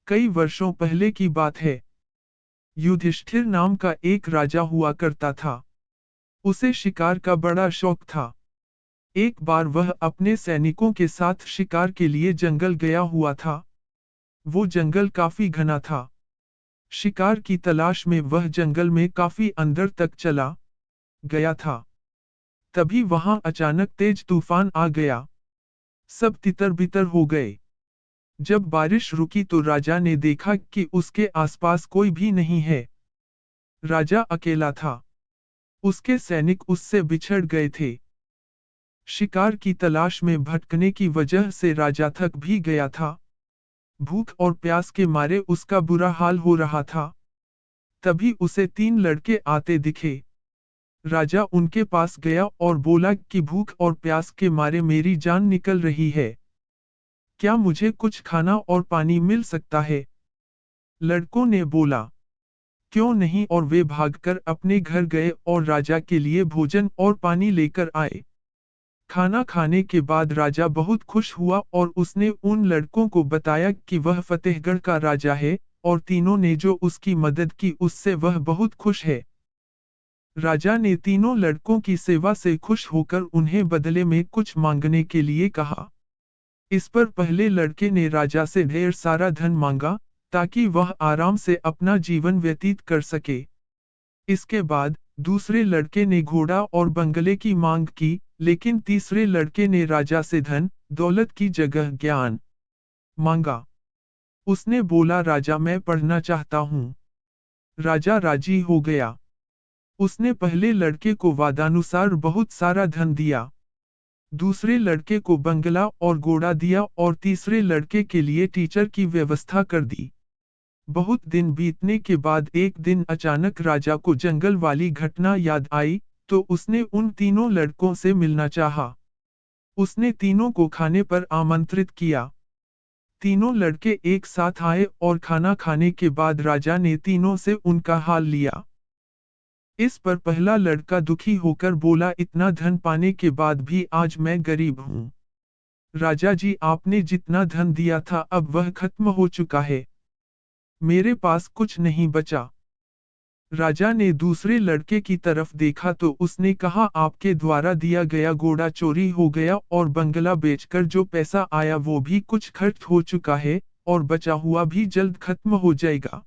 कई वर्षों पहले की बात है। युधिष्ठिर नाम का एक राजा हुआ करता था। उसे शिकार का बड़ा शौक था। एक बार वह अपने सैनिकों के साथ शिकार के लिए जंगल गया हुआ था। वो जंगल काफी घना था। शिकार की तलाश में वह जंगल में काफी अंदर तक चला गया था। तभी वहां अचानक तेज तूफान आ गया। सब तितर-बितर हो गए। जब बारिश रुकी तो राजा ने देखा कि उसके आसपास कोई भी नहीं है। राजा अकेला था। उसके सैनिक उससे बिछड़ गए थे। शिकार की तलाश में भटकने की वजह से राजा थक भी गया था। भूख और प्यास के मारे उसका बुरा हाल हो रहा था। तभी उसे 3 लड़के आते दिखे। राजा उनके पास गया और बोला कि भूख और प्यास के मारे मेरी जान निकल रही है। क्या मुझे कुछ खाना और पानी मिल सकता है? लड़कों ने बोला, क्यों नहीं, और वे भागकर अपने घर गए और राजा के लिए भोजन और पानी लेकर आए। खाना खाने के बाद राजा बहुत खुश हुआ और उसने उन लड़कों को बताया कि वह फतेहगढ़ का राजा है, और तीनों ने जो उसकी मदद की उससे वह बहुत खुश है। राजा ने तीनों लड़कों की सेवा से खुश होकर उन्हें बदले में कुछ मांगने के लिए कहा। इस पर पहले लड़के ने राजा से ढेर सारा धन मांगा, ताकि वह आराम से अपना जीवन व्यतीत कर सके। इसके बाद दूसरे लड़के ने घोड़ा और बंगले की मांग की, लेकिन तीसरे लड़के ने राजा से धन, दौलत की जगह ज्ञान मांगा। उसने बोला, राजा मैं पढ़ना चाहता हूँ। राजा राजी हो गया। उसने पहले लड़के को वादानुसार बहुत सारा धन दिया। दूसरे लड़के को बंगला और घोड़ा दिया और तीसरे लड़के के लिए टीचर की व्यवस्था कर दी। बहुत दिन बीतने के बाद एक दिन अचानक राजा को जंगल वाली घटना याद आई, तो उसने उन तीनों लड़कों से मिलना चाहा। उसने तीनों को खाने पर आमंत्रित किया। तीनों लड़के एक साथ आए और खाना खाने के बाद राजा ने तीनों से उनका हाल लिया। इस पर पहला लड़का दुखी होकर बोला, इतना धन पाने के बाद भी आज मैं गरीब हूँ। राजा जी, आपने जितना धन दिया था अब वह खत्म हो चुका है। मेरे पास कुछ नहीं बचा। राजा ने दूसरे लड़के की तरफ देखा तो उसने कहा, आपके द्वारा दिया गया घोड़ा चोरी हो गया और बंगला बेचकर जो पैसा आया वो भी कुछ खर्च हो चुका है, और बचा हुआ भी जल्द खत्म हो जाएगा।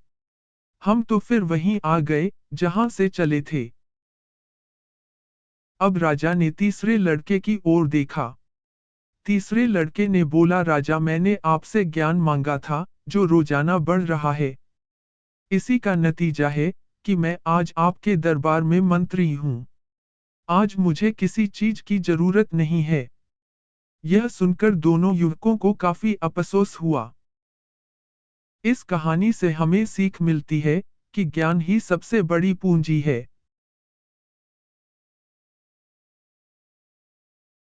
हम तो फिर वहीं आ गए जहां से चले थे। अब राजा ने तीसरे लड़के की ओर देखा। तीसरे लड़के ने बोला, राजा मैंने आपसे ज्ञान मांगा था, जो रोजाना बढ़ रहा है। इसी का नतीजा है कि मैं आज आपके दरबार में मंत्री हूँ। आज मुझे किसी चीज की जरूरत नहीं है। यह सुनकर दोनों युवकों को काफी अफसोस हुआ। इस कहानी से हमें सीख मिलती है कि ज्ञान ही सबसे बड़ी पूंजी है।